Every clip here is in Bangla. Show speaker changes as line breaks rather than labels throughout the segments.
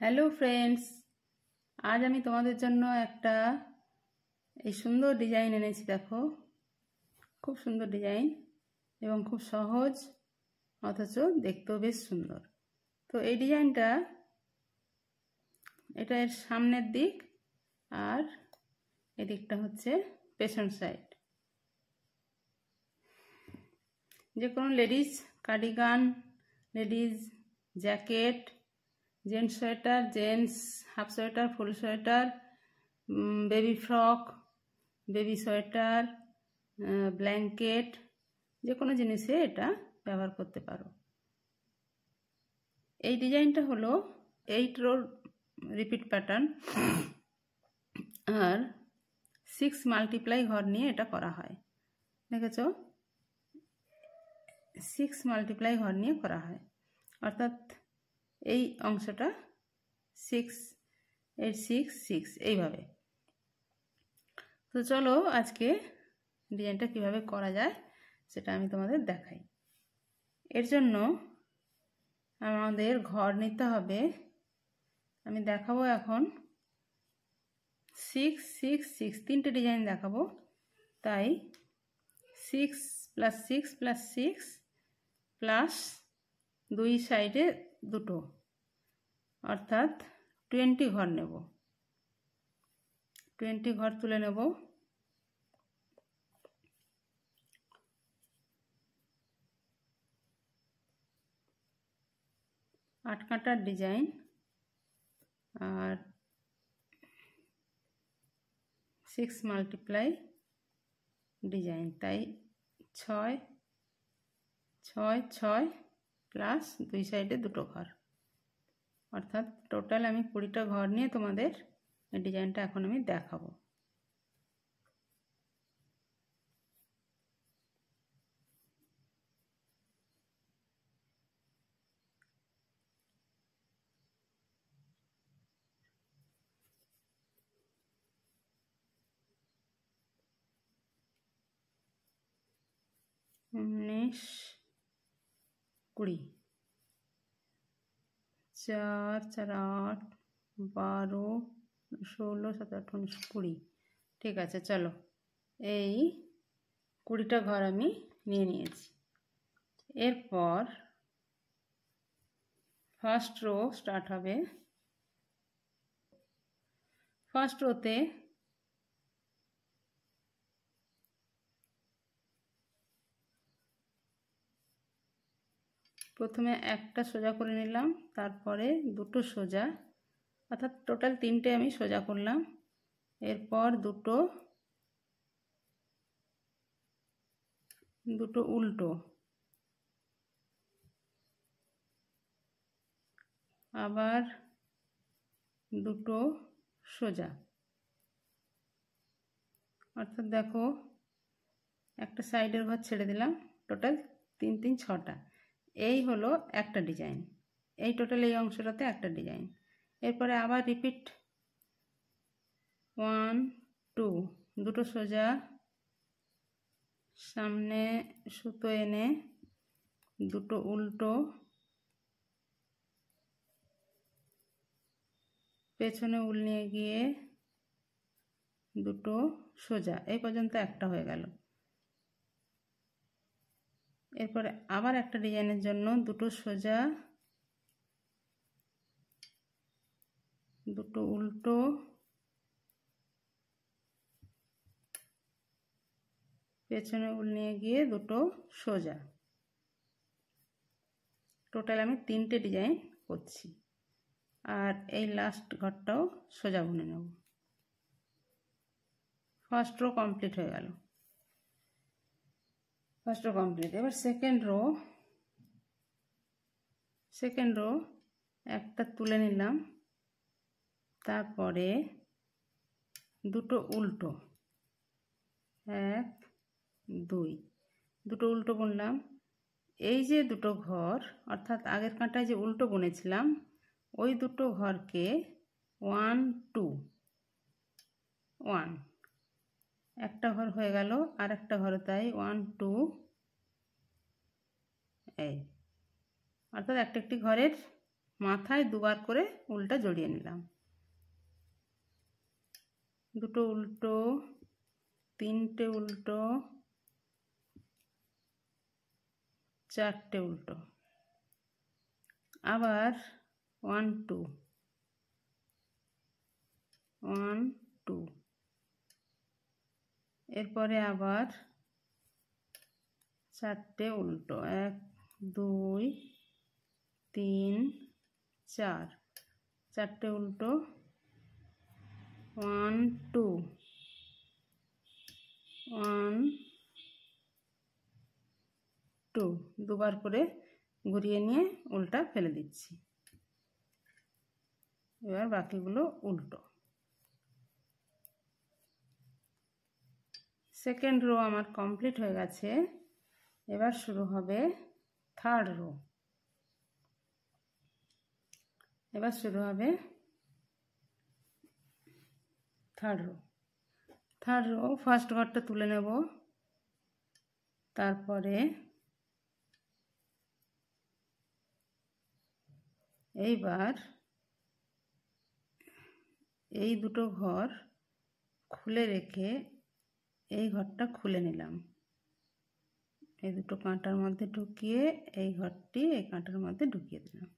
হ্যালো ফ্রেন্ডস, আজ আমি তোমাদের জন্য একটা এই সুন্দর ডিজাইন এনেছি। দেখো, খুব সুন্দর ডিজাইন এবং খুব সহজ, অথচ দেখতেও বেশ সুন্দর। তো এই ডিজাইনটা, এটা এর সামনের দিক আর এদিকটা হচ্ছে পেছন সাইড। যে কোনো ladies cardigan, ladies jacket, gents sweater, gents half sweater, full sweater, baby frock, baby sweater, blanket, যে কোনো জিনিসে এটা ব্যবহার করতে পারো। এই ডিজাইনটা হলো 8 রো রিপিট প্যাটার্ন আর 6 মাল্টিপ্লাই ঘর নিয়ে এটা করা হয়। দেখেছ, 6 মাল্টিপ্লাই ঘর নিয়ে করা হয়, অর্থাৎ এই অংশটা 6 8 6 6 এইভাবে। তো চলো আজকে ডিজাইনটা কিভাবে করা যায় সেটা আমি তোমাদের দেখাই। এর জন্য আমাদের ঘর নিতে হবে, আমি দেখাবো এখন 6 6 6 তিনটে ডিজাইন দেখাবো, তাই 6 + 6 + 6 প্লাস দুই সাইডে দুটো, অর্থাৎ 20 ঘর নেব। 20 ঘর তুলে নেব। আট কাঁটার ডিজাইন আর 6 মাল্টিপ্লাই ডিজাইন, তাই 6 6 6 প্লাস দুই সাইডে দুটো ঘর, অর্থাৎ টোটাল আমি 20টা ঘর নিয়ে তোমাদের এই ডিজাইনটা এখন আমি দেখাবো। उन्नीस 20 4 4 8 12 16 17 18 19 20। ঠিক আছে, চলো এই 20টা ঘর আমি নিয়ে নিয়েছি। এরপর ফার্স্ট রো স্টার্ট হবে। ফার্স্ট রোতে প্রথমে একটা সোজা করে নিলাম, তারপরে দুটো সোজা, অর্থাৎ টোটাল 3টে আমি সোজা করলাম। এরপর দুটো উল্টো, আবার দুটো সোজা, অর্থাৎ দেখো একটা সাইডের ঘর ছেড়ে দিলাম। টোটাল 3 3 6টা। এই হলো একটা ডিজাইন, এই টোটাল এই অংশটাতে একটা ডিজাইন। এরপরে আবার রিপিট 1 2, দুটো সোজা, সামনে সুতো এনে দুটো উল্টো, পেছনে উল নিয়ে গিয়ে দুটো সোজা, এই পর্যন্ত একটা হয়ে গেল। এরপরে আবার একটা ডিজাইনের জন্য দুটো সোজা, দুটো উল্টো, পেছনে উল নিয়ে গিয়ে দুটো সোজা। টোটাল আমি 3টে ডিজাইন করছি, আর এই লাস্ট ঘরটাও সোজা বুনে নেব। ফার্স্ট রো কমপ্লিট হয়ে গেল। First row complete. এবার সেকেন্ড রো একটা তুলে নিলাম, তারপরে দুটো উল্টো, 1 2, দুটো উল্টো বুনলাম। এই যে দুটো ঘর, অর্থাৎ আগের কাঁটায় যে উল্টো বুনেছিলাম ওই দুটো ঘরকে 1 2 1, একটা ঘর হয়ে গেল, আর একটা ঘর তাই 1 2, এই অর্থাৎ একটা একটি ঘরের মাথায় দুবার করে উল্টা জড়িয়ে নিলাম। দুটো উল্টো, তিনটে উল্টো, চারটে উল্টো, আবার 1 2 1 2, এরপরে আবার চারটে উল্টো, 1 2 3 4, চারটে উল্টো, 1 2 1 2, দুবার করে ঘুরিয়ে নিয়ে উল্টা ফেলে দিচ্ছি। এবার বাকিগুলো উল্টো। সেকেন্ড রো আমার কমপ্লিট হয়ে গেছে। এবার শুরু হবে third rho. Third rho first ঘরটা তুলে নেব, তারপরে এইবার এই দুটো ঘর খুলে রেখে এই ঘরটা খুলে নিলাম, এই দুটো কাঁটার মধ্যে ঢুকিয়ে এই ঘরটি এই কাঁটার মধ্যে ঢুকিয়ে দিলাম,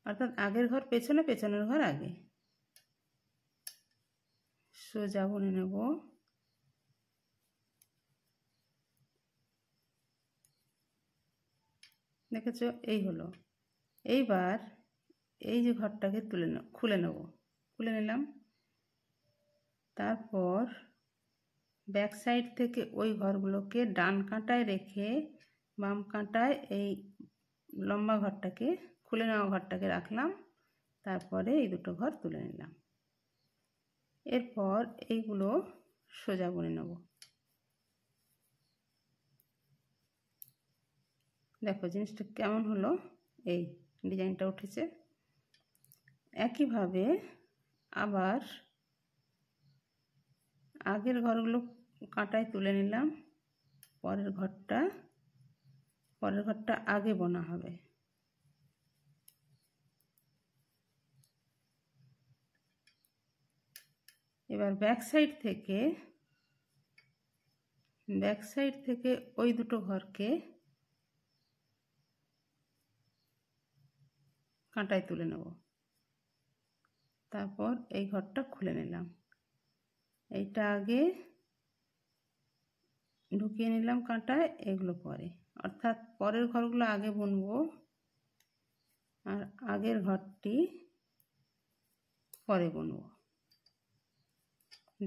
অর্থাৎ আগের ঘর পেছনে, পেছনের ঘর আগে। সোজা বুনে নেব। দেখেছো, এই হলো। এইবার এই যে ঘরটাকে খুলে নিলাম। তারপর ব্যাক সাইড থেকে ওই ঘরগুলোকে ডান কাঁটায় রেখে বাম কাঁটায় এই লম্বা ঘরটাকে, খুলে নেওয়া ঘরটাকে রাখলাম। তারপরে এই দুটো ঘর তুলে নিলাম। এরপর এইগুলো সোজা বুনে নেব। দেখো জিনিসটা কেমন হলো, এই ডিজাইনটা উঠেছে। একইভাবে আবার আগের ঘরগুলো কাঁটায় তুলে নিলাম, পরের ঘরটা আগে বোনা হবে। এবার ব্যাক সাইড থেকে ওই দুটো ঘরকে কাঁটায় তুলে নেব। তারপর এই ঘরটা খুলে নিলাম, এইটা আগে ঢুকিয়ে নিলাম কাঁটায়, এগুলো পরে, অর্থাৎ পরের ঘরগুলো আগে বুনবো আর আগের ঘরটি পরে বুনবো।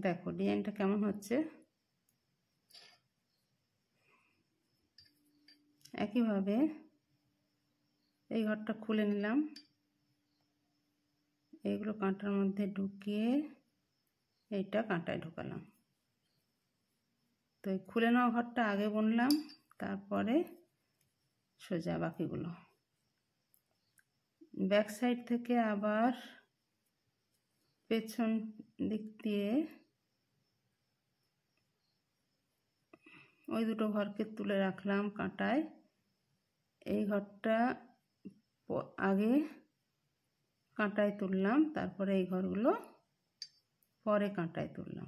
দেখো ডিজাইনটা কেমন হচ্ছে। একইভাবে এই ঘরটা খুলে নিলাম, এইগুলো কাঁটার মধ্যে ঢুকিয়ে এইটা কাঁটায় ঢোকালাম। তো এই খুলে নেওয়া ঘরটা আগে বুনলাম, তারপরে সোজা বাকিগুলো। ব্যাক সাইড থেকে আবার পেছন দিক দিয়ে ওই দুটো ঘরকে তুলে রাখলাম কাঁটায়, এই ঘরটা আগে কাঁটায় তুললাম, তারপরে এই ঘরগুলো পরে কাঁটায় তুললাম,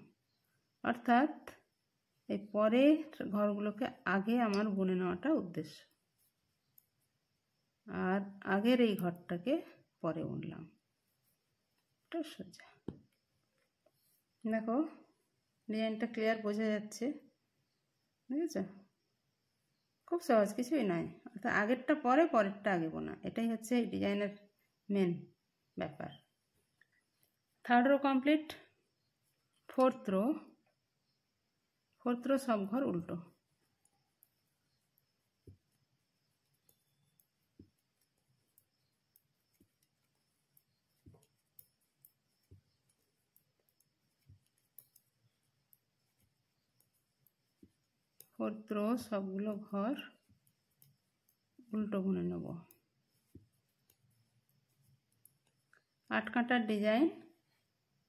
অর্থাৎ এই পরের ঘরগুলোকে আগে আমার বুনে নেওয়াটা উদ্দেশ্য, আর আগের এই ঘরটাকে পরে বুনলাম। এটা সোজা। দেখো ডিজাইনটা ক্লিয়ার বোঝা যাচ্ছে, বুঝেছ? খুব সহজ, কিছুই নয়। অর্থাৎ আগেরটা পরে, পরেরটা আগে বোনা, এটাই হচ্ছে এই ডিজাইনের মেন ব্যাপার। Third row complete. Fourth row সব ঘর উল্টো। ফোর্থ রো সবগুলো ঘর উল্টো বুনে নেব। 8 কাঁটার ডিজাইন,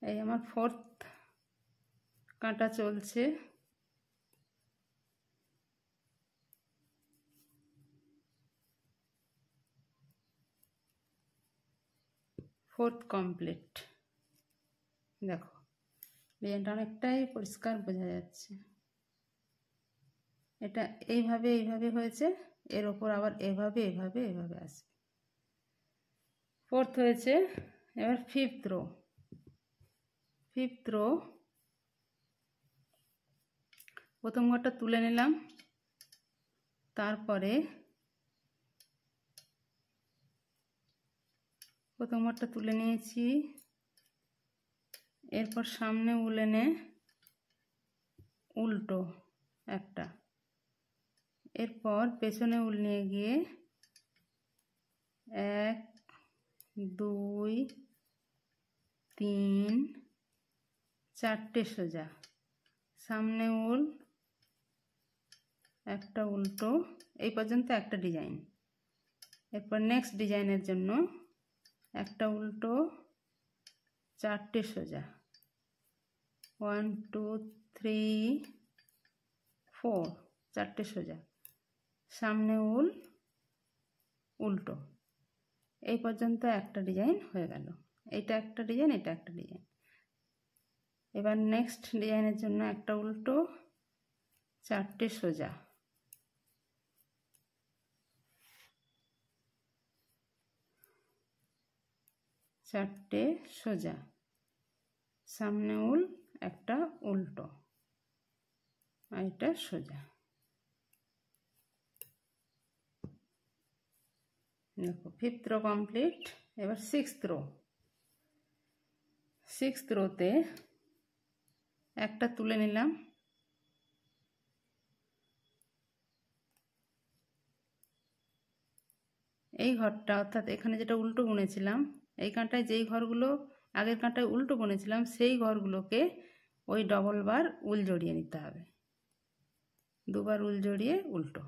এই আমার ফোর্থ কাঁটা চলছে। Fourth complete. देखो ডিজাইনটা অনেকটাই পরিষ্কার বোঝা যাচ্ছে। এটা এইভাবে এইভাবে হয়েছে, এর ওপর আবার এভাবে এভাবে এভাবে আসবে। फोर्थ হয়েছে। এবার फिफ्थ रो। फिफ्थ रो প্রথম ঘরটা তুলে নিলাম, তারপরে প্রথম ঘরটা তুলে নিয়েছি, এরপর সামনে উলেনে উল্টো একটা, এরপর পেছনে উল নিয়ে গিয়ে 1 2 3 4টে সোজা, সামনে উল একটা উল্টো, এই পর্যন্ত একটা ডিজাইন। এরপর নেক্সট ডিজাইনের জন্য একটা উল্টো 4টে সোজা, 1 2 3 4, 4টে সোজা, সামনে উল উল্টো, এই পর্যন্ত একটা ডিজাইন হয়ে গেল। এটা একটা ডিজাইন, এটা একটা ডিজাইন। এবার নেক্সট ডিজাইনের জন্য একটা উল্টো 4টে সোজা, চারটে সোজা, সামনে উল একটা উল্টো, আর এটা সোজা। দেখো फिफ्थ रो कमप्लीट। এবার सिक्स्थ रो। सिक्स्थ रोते একটা তুলে নিলাম, এই ঘরটা অর্থাৎ এখানে যেটা উল্টো বুনেছিলাম, এই কাঁটায় যেই ঘরগুলো আগের কাঁটায় উল্টো বুনেছিলাম সেই ঘরগুলোকে ওই ডবল বার উল জড়িয়ে নিতে হবে, দুবার উল জড়িয়ে উল্টো।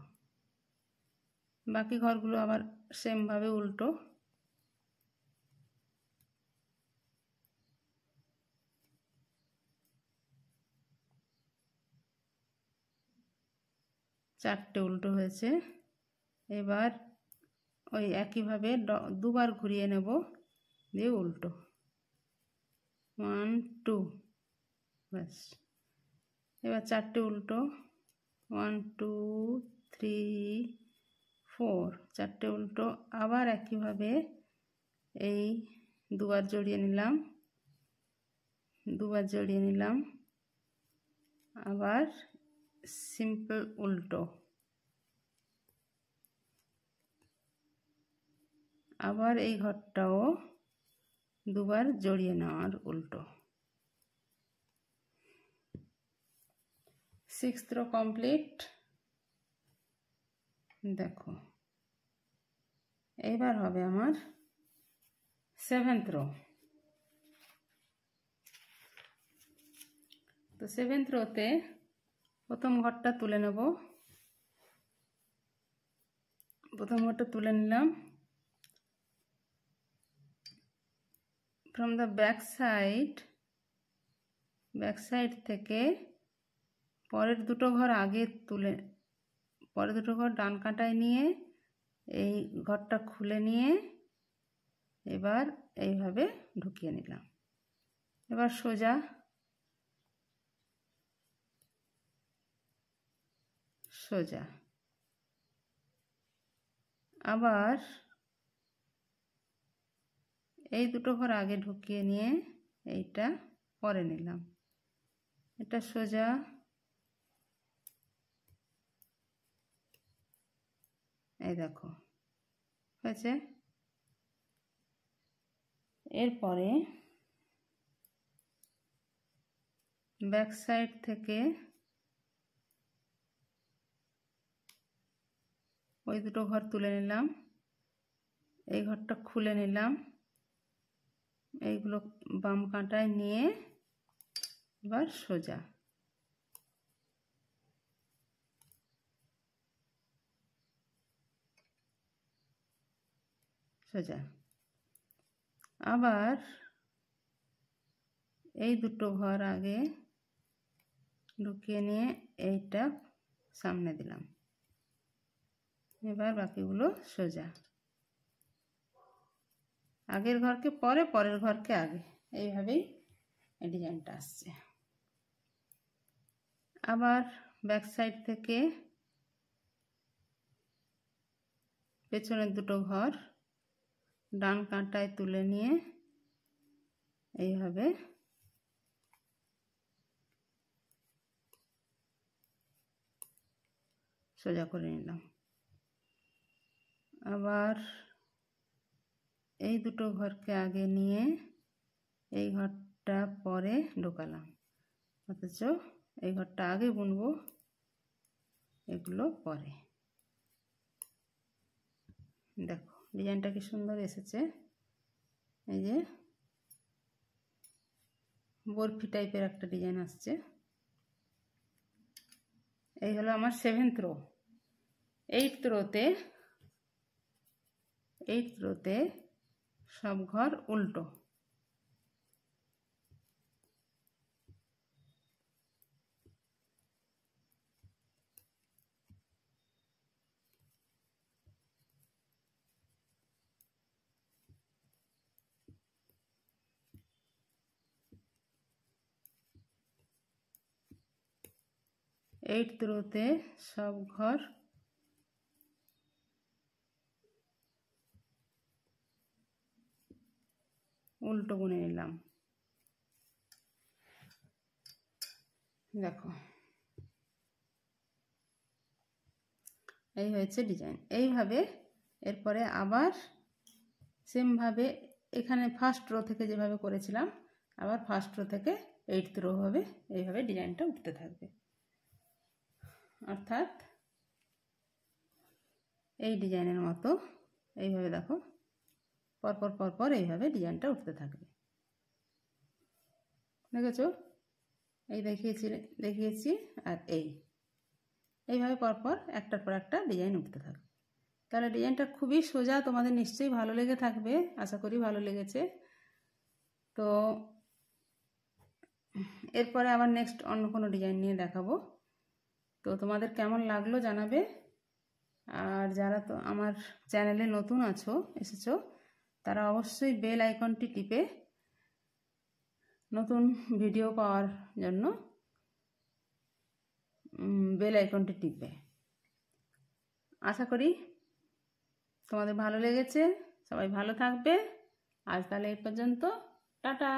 বাকি ঘরগুলো আবার সেম ভাবে উল্টো। চারটে উল্টো হয়েছে। এবার ওই একইভাবে দুবার ঘুরিয়ে নেব, দিয়ে উল্টো 1 2, ব্যাস। এবার চারটে উল্টো 1 2 3 4, চারটে উল্টো, আবার একইভাবে এই দুবার জড়িয়ে নিলাম, দুবার জড়িয়ে নিলাম, আবার সিম্পল উল্টো, আবার এই ঘরটাও দুবার জড়িয়ে নেওয়ার উল্টো। सिक्स्थ रो कमप्लीट। देखो এবার হবে আমার सेवेंथ रो। तो सेवेंथ रोते প্রথম ঘরটা তুলে নেব, প্রথম ঘরটা তুলে নিলাম, फ्रॉम द बैक साइड থেকে পরের দুটো ঘর আগে তুলে, পরের দুটো ঘর ডান কাঁটায় নিয়ে এই ঘরটা খুলে নিয়ে এবার এইভাবে ঢুকিয়ে নিলাম। এবার সোজা সোজা, আবার এই দুটো ঘর আগে ঢুকিয়ে নিয়ে এইটা পরে নিলাম, এটা সোজা, এই দেখো হয়েছে। এরপরে ব্যাক সাইড থেকে ওই দুটো ঘর তুলে নিলাম, এই ঘরটা খুলে নিলাম, এইগুলো বাম কাঁটায় নিয়ে এবার সোজা, সোজা, আবার এই দুটো ঘর আগে ঢুকিয়ে নিয়ে এইটা সামনে দিলাম, এবার বাকিগুলো সোজা। আগের ঘরকে পরে, পরের ঘরকে আগে, এইভাবেই এই ডিজাইনটা আসছে। আবার ব্যাক সাইড থেকে পেছনের দুটো ঘর ডান কাঁটায় তুলে নিয়ে এইভাবে সোজা করে নিলাম। আবার এই দুটো ঘরকে আগে নিয়ে এই ঘরটা পরে ঢোকালাম, অথচ এই ঘরটা আগে বুনবো, এগুলো পরে। দেখো ডিজাইনটা কি সুন্দর এসেছে। এই যে বরফি টাইপের একটা ডিজাইন আসছে। এই হলো আমার 7th রো। 8th রোতে সব ঘর উল্টো। এইট রোতে সব ঘর উল্টো বুনে নিলাম। দেখো এই হয়েছে ডিজাইন। এইভাবে এরপরে আবার সেমভাবে এখানে ফার্স্ট রো থেকে যেভাবে করেছিলাম, আবার ফার্স্ট রো থেকে 8th রো হবে, এইভাবে ডিজাইনটা উঠতে থাকবে। অর্থাৎ এই ডিজাইনের মতো এইভাবে দেখো পরপর পরপর এইভাবে ডিজাইনটা উঠতে থাকবে। দেখেছো? এই দেখিয়েছি আর এইভাবে পরপর একটার পর একটা ডিজাইন উঠতে থাকবে। তাহলে ডিজাইনটা খুবই সোজা, তোমাদের নিশ্চয়ই ভালো লেগে থাকবে, আশা করি ভালো লেগেছে। তো এরপরে আবার নেক্সট অন্য কোনো ডিজাইন নিয়ে দেখাবো। তো তোমাদের কেমন লাগলো জানাবে। আর যারা তো আমার চ্যানেলে নতুন এসেছো তারা অবশ্যই বেল আইকনটি টিপে নতুন ভিডিও পাওয়ার জন্য বেল আইকনটি টিপবে। আশা করি তোমাদের ভালো লেগেছে। সবাই ভালো থাকবে। আজ তাহলে এই পর্যন্ত, টাটা।